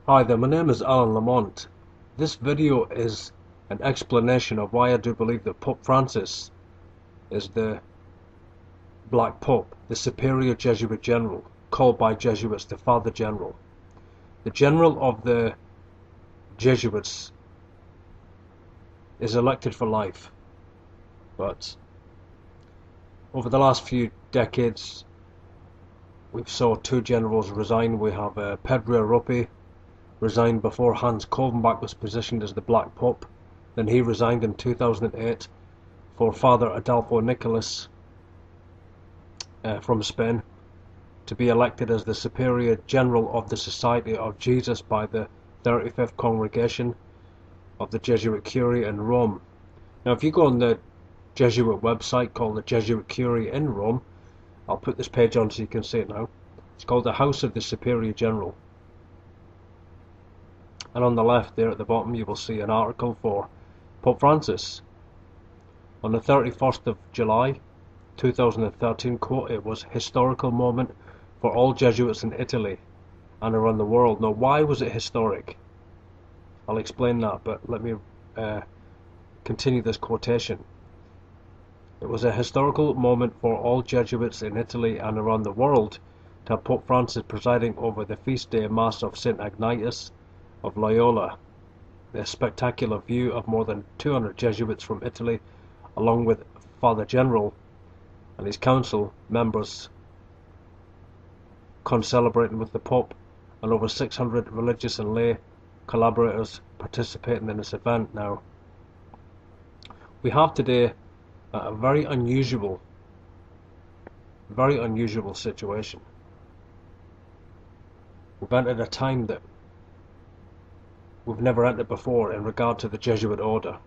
Hi there, my name is Alan Lamont. This video is an explanation of why I do believe that Pope Francis is the Black Pope, the superior Jesuit general, called by Jesuits the Father General. The general of the Jesuits is elected for life, but over the last few decades we've saw two generals resign. We have Pedro Rope resigned before Hans Kolvenbach was positioned as the Black Pope. Then he resigned in 2008 for Father Adolfo Nicolas from Spain to be elected as the Superior General of the Society of Jesus by the 35th Congregation of the Jesuit Curie in Rome. Now if you go on the Jesuit website called the Jesuit Curie in Rome, I'll put this page on so you can see it now. It's called the House of the Superior General. And on the left there at the bottom you will see an article for Pope Francis. On the 31st of July 2013, quote, "It was a historical moment for all Jesuits in Italy and around the world." Now why was it historic? I'll explain that, but let me continue this quotation. It was a historical moment for all Jesuits in Italy and around the world to have Pope Francis presiding over the feast day Mass of St. Ignatius of Loyola. The spectacular view of more than 200 Jesuits from Italy, along with Father General and his council members, concelebrating with the Pope, and over 600 religious and lay collaborators participating in this event. Now, we have today a very unusual situation. We've entered a time that we've never entered before in regard to the Jesuit order.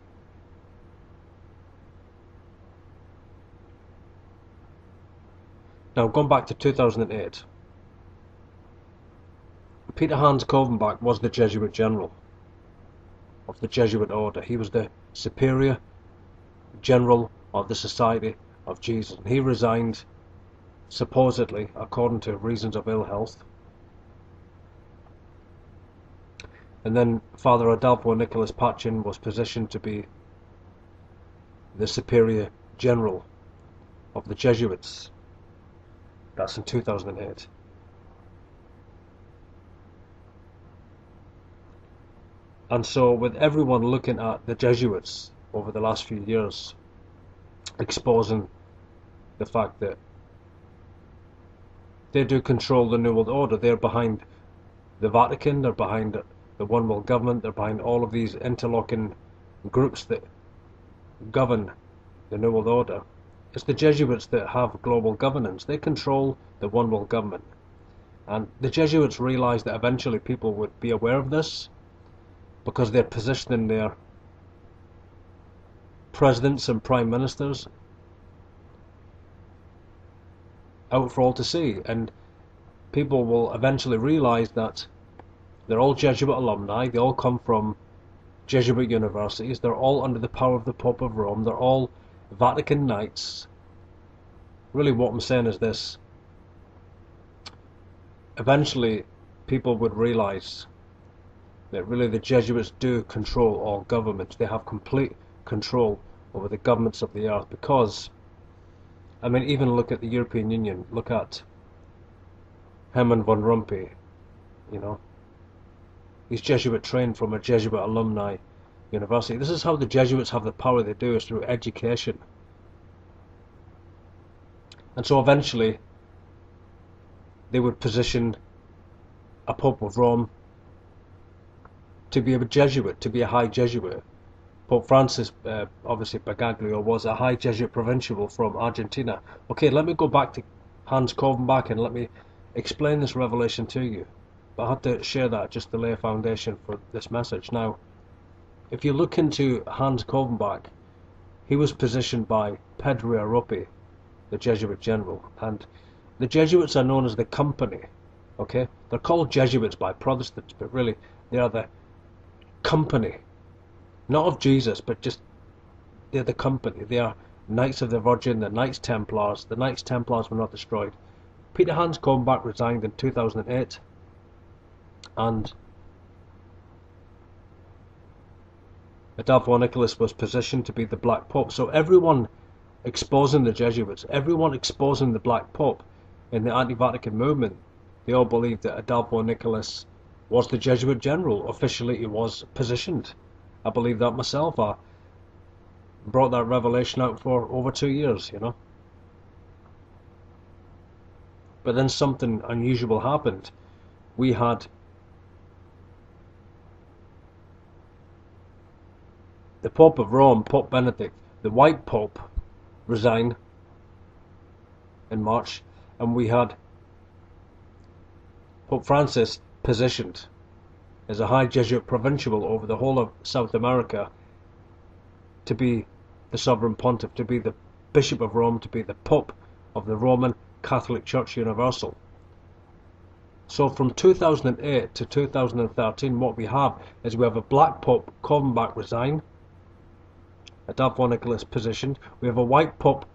Now, going back to 2008, Peter Hans Kolvenbach was the Jesuit general of the Jesuit order. He was the superior general of the Society of Jesus. He resigned, supposedly, according to reasons of ill health. And then Father Adolfo Nicolas Pachin was positioned to be the superior general of the Jesuits. That's in 2008. And so with everyone looking at the Jesuits over the last few years, exposing the fact that they do control the New World Order, they're behind the Vatican, they're behind the One World Government, they're behind all of these interlocking groups that govern the New World Order. It's the Jesuits that have global governance. They control the One World Government. And the Jesuits realized that eventually people would be aware of this, because they're positioning their presidents and prime ministers out for all to see, and people will eventually realize that they're all Jesuit alumni, they all come from Jesuit universities, they're all under the power of the Pope of Rome, they're all Vatican Knights. Really what I'm saying is this: eventually people would realize that really the Jesuits do control all governments. They have complete control over the governments of the earth, because, I mean, even look at the European Union, look at Herman von Rompuy, you know, he's Jesuit trained from a Jesuit alumni university. This is how the Jesuits have the power they do, is through education. And so eventually they would position a Pope of Rome to be a Jesuit, to be a high Jesuit. Pope Francis, obviously Bergoglio, was a high Jesuit provincial from Argentina. Okay, let me go back to Hans Kolvenbach and let me explain this revelation to you. But I had to share that just to lay a foundation for this message. Now, if you look into Hans Kolvenbach, he was positioned by Pedro Rope, the Jesuit general, and the Jesuits are known as the company. Okay, they're called Jesuits by Protestants, but really they are the company, not of Jesus, but just they're the company. They are Knights of the Virgin, the Knights Templars. The Knights Templars were not destroyed. Peter Hans Kolvenbach resigned in 2008, and Adolfo Nicholas was positioned to be the Black Pope. So everyone exposing the Jesuits, everyone exposing the Black Pope in the anti-Vatican movement, they all believed that Adolfo Nicholas was the Jesuit general. Officially, he was positioned. I believe that myself. I brought that revelation out for over 2 years, you know. But then something unusual happened. We had the Pope of Rome, Pope Benedict, the White Pope, resign in March, and we had Pope Francis positioned as a high Jesuit provincial over the whole of South America to be the sovereign pontiff, to be the Bishop of Rome, to be the Pope of the Roman Catholic Church Universal. So from 2008 to 2013, what we have is we have a Black Pope, Covenbach, resign, Adolfo Nicholas positioned, we have a White Pope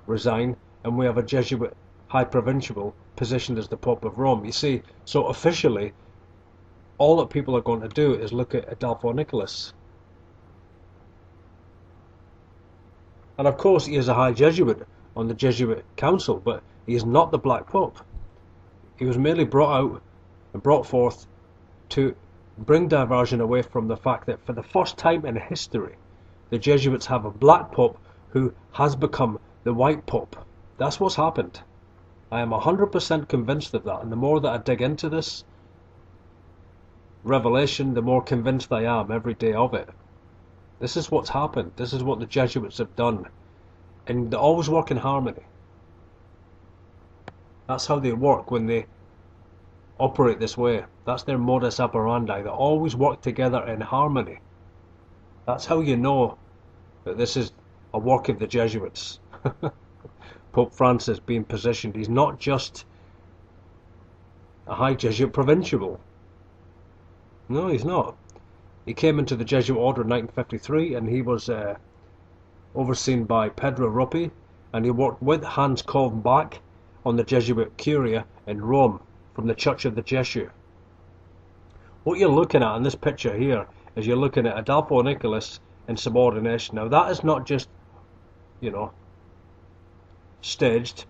resign, and we have a Jesuit High Provincial positioned as the Pope of Rome. You see, so officially, all that people are going to do is look at Adolfo Nicholas. And of course, he is a High Jesuit on the Jesuit Council, but he is not the Black Pope. He was merely brought out and brought forth to bring diversion away from the fact that for the first time in history, the Jesuits have a Black Pope who has become the White Pope. That's what's happened. I am 100% convinced of that, and the more that I dig into this revelation, the more convinced I am every day of it. This is what's happened. This is what the Jesuits have done. And they always work in harmony. That's how they work when they operate this way. That's their modus operandi. They always work together in harmony. That's how you know that this is a work of the Jesuits. Pope Francis being positioned. He's not just a High Jesuit provincial. No, he's not. He came into the Jesuit order in 1953, and he was overseen by Pedro Ruppi, and he worked with Hans Covenbach on the Jesuit Curia in Rome from the Church of the Jesuit. What you're looking at in this picture here is you're looking at Adolfo Nicholas in subordination. Now that is not just, you know, staged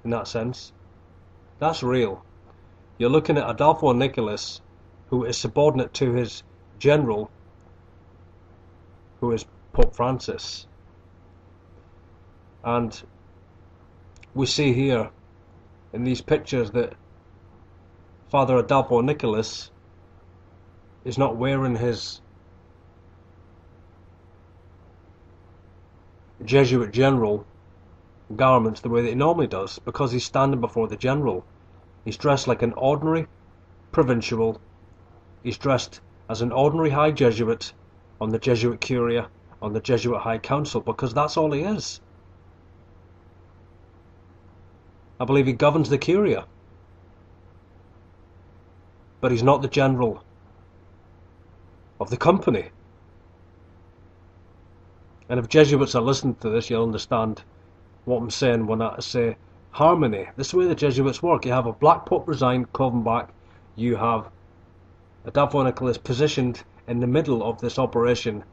in that sense. That's real. You're looking at Adolfo Nicholas, who is subordinate to his general, who is Pope Francis. And we see here in these pictures that Father Adolfo Nicholas is not wearing his Jesuit general garments the way that he normally does, because he's standing before the general. He's dressed like an ordinary provincial. He's dressed as an ordinary High Jesuit on the Jesuit Curia, on the Jesuit High Council, because that's all he is. I believe he governs the Curia, but he's not the general of the company. And if Jesuits are listening to this, you'll understand what I'm saying when I say harmony. This is the way the Jesuits work. You have a Black Pope resigned, Covenbach. You have Adolfo Nicholas positioned in the middle of this operation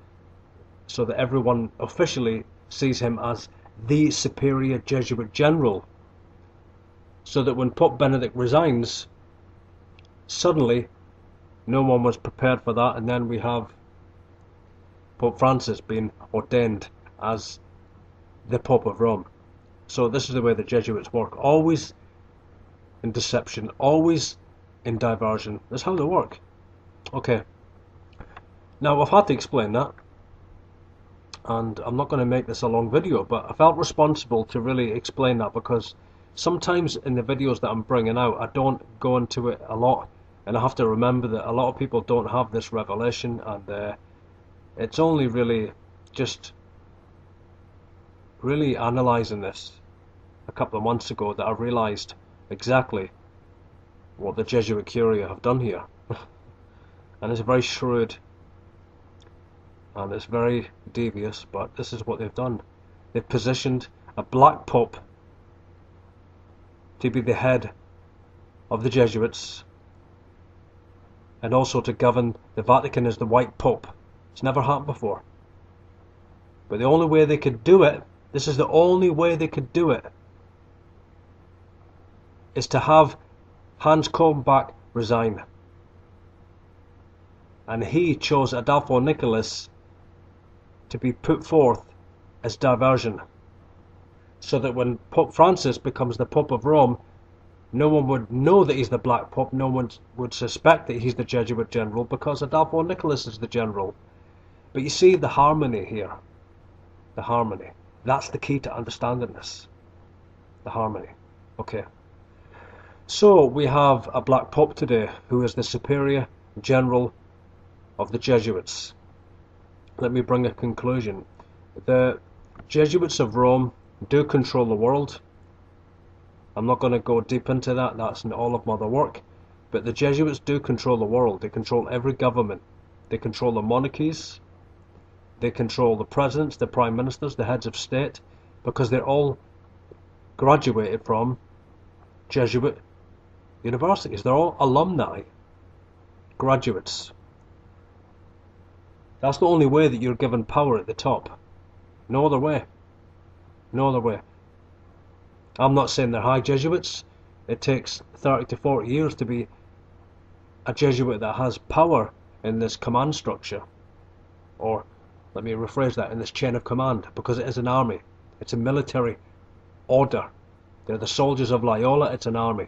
so that everyone officially sees him as the superior Jesuit general. So that when Pope Benedict resigns, suddenly no one was prepared for that, and then we have Pope Francis being ordained as the Pope of Rome. So this is the way the Jesuits work. Always in deception, always in diversion. That's how they work. Okay. Now I've had to explain that, and I'm not going to make this a long video, but I felt responsible to really explain that, because sometimes in the videos that I'm bringing out, I don't go into it a lot, and I have to remember that a lot of people don't have this revelation, and it's only really just really analysing this a couple of months ago that I realised exactly what the Jesuit Curia have done here. And it's very shrewd and it's very devious, but this is what they've done. They've positioned a Black Pope to be the head of the Jesuits, and also to govern the Vatican as the White Pope. It's never happened before. But the only way they could do it, this is the only way they could do it, is to have Hans Kulmbach resign. And he chose Adolfo Nicholas to be put forth as diversion, so that when Pope Francis becomes the Pope of Rome, no one would know that he's the Black Pope, no one would suspect that he's the Jesuit general, because Adolfo Nicholas is the general. But you see the harmony here, the harmony. That's the key to understanding this, the harmony. Okay. So we have a Black Pope today who is the superior general of the Jesuits. Let me bring a conclusion. The Jesuits of Rome do control the world. I'm not going to go deep into that, that's all of my other work. But the Jesuits do control the world. They control every government. They control the monarchies. They control the presidents, the prime ministers, the heads of state, because they're all graduated from Jesuit universities. They're all alumni, graduates. That's the only way that you're given power at the top. No other way. No other way. I'm not saying they're high Jesuits. It takes 30 to 40 years to be a Jesuit that has power in this command structure. Or, let me rephrase that, in this chain of command, because it is an army. It's a military order. They're the soldiers of Loyola, it's an army.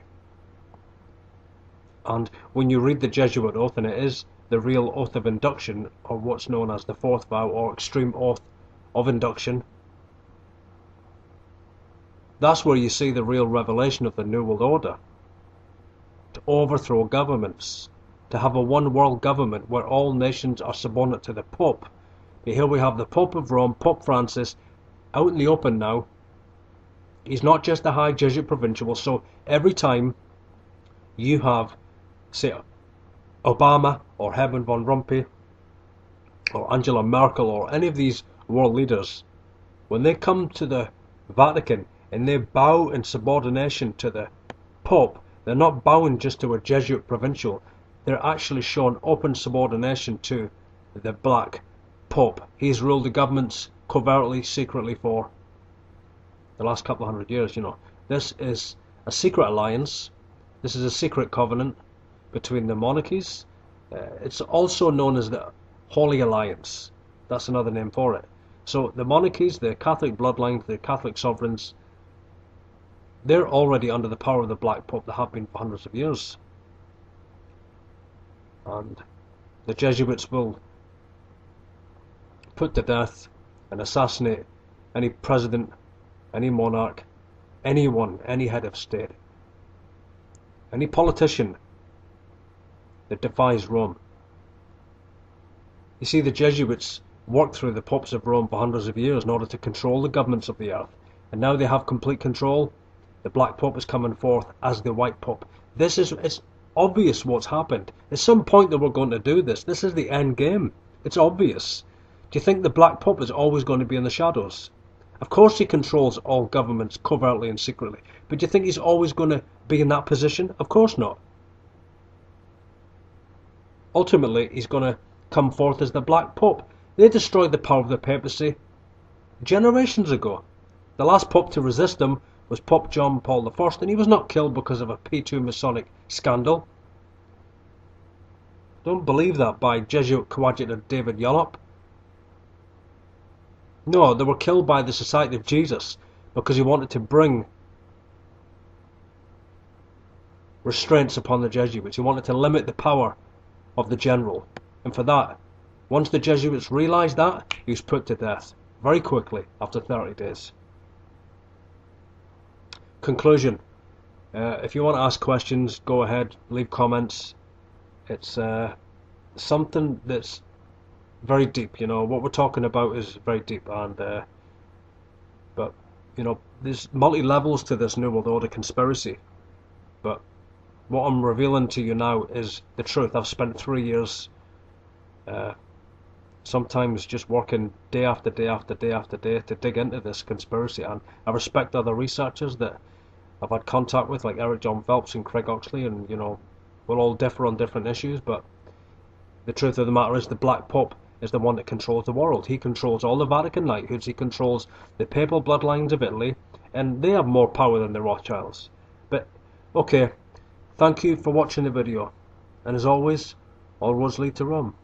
And when you read the Jesuit oath, and it is the real oath of induction, or what's known as the fourth vow, or extreme oath of induction, that's where you see the real revelation of the New World Order. To overthrow governments, to have a one world government where all nations are subordinate to the Pope. But here we have the Pope of Rome, Pope Francis, out in the open now. He's not just a high Jesuit provincial, so every time you have, say, Obama or Herman von Rompuy or Angela Merkel or any of these world leaders, when they come to the Vatican and they bow in subordination to the Pope, they're not bowing just to a Jesuit provincial, they're actually showing open subordination to the Black Pope. He's ruled the governments covertly, secretly for the last couple of hundred years, you know. This is a secret alliance, this is a secret covenant between the monarchies. It's also known as the Holy Alliance. That's another name for it. So the monarchies, the Catholic bloodlines, the Catholic sovereigns, they're already under the power of the Black Pope. They have been for hundreds of years. And the Jesuits will put to death and assassinate any president, any monarch, anyone, any head of state, any politician that defies Rome. You see, the Jesuits worked through the popes of Rome for hundreds of years in order to control the governments of the earth, and now they have complete control. The Black Pope is coming forth as the White Pope. It's obvious what's happened. At some point they were going to do this. This is the end game. It's obvious. Do you think the Black Pope is always going to be in the shadows? Of course he controls all governments covertly and secretly, but do you think he's always going to be in that position? Of course not. Ultimately, he's going to come forth as the Black Pope. They destroyed the power of the papacy generations ago. The last pope to resist them was Pope John Paul I, and he was not killed because of a P2 Masonic scandal. Don't believe that by Jesuit coadjutor David Yallop. No, they were killed by the Society of Jesus because he wanted to bring restraints upon the Jesuits. He wanted to limit the power of the general. And for that, once the Jesuits realised that, he was put to death very quickly after 30 days. Conclusion. If you want to ask questions, go ahead, leave comments. It's something that's very deep, you know. What we're talking about is very deep, and but you know, there's multi-levels to this New World Order conspiracy. But what I'm revealing to you now is the truth. I've spent 3 years sometimes just working day after day after day after day to dig into this conspiracy, and I respect other researchers that I've had contact with, like Eric John Phelps and Craig Oxley, and you know, we'll all differ on different issues, but the truth of the matter is the Black Pope is the one that controls the world. He controls all the Vatican knighthoods, he controls the papal bloodlines of Italy, and they have more power than the Rothschilds. But, okay, thank you for watching the video, and as always, all roads lead to Rome.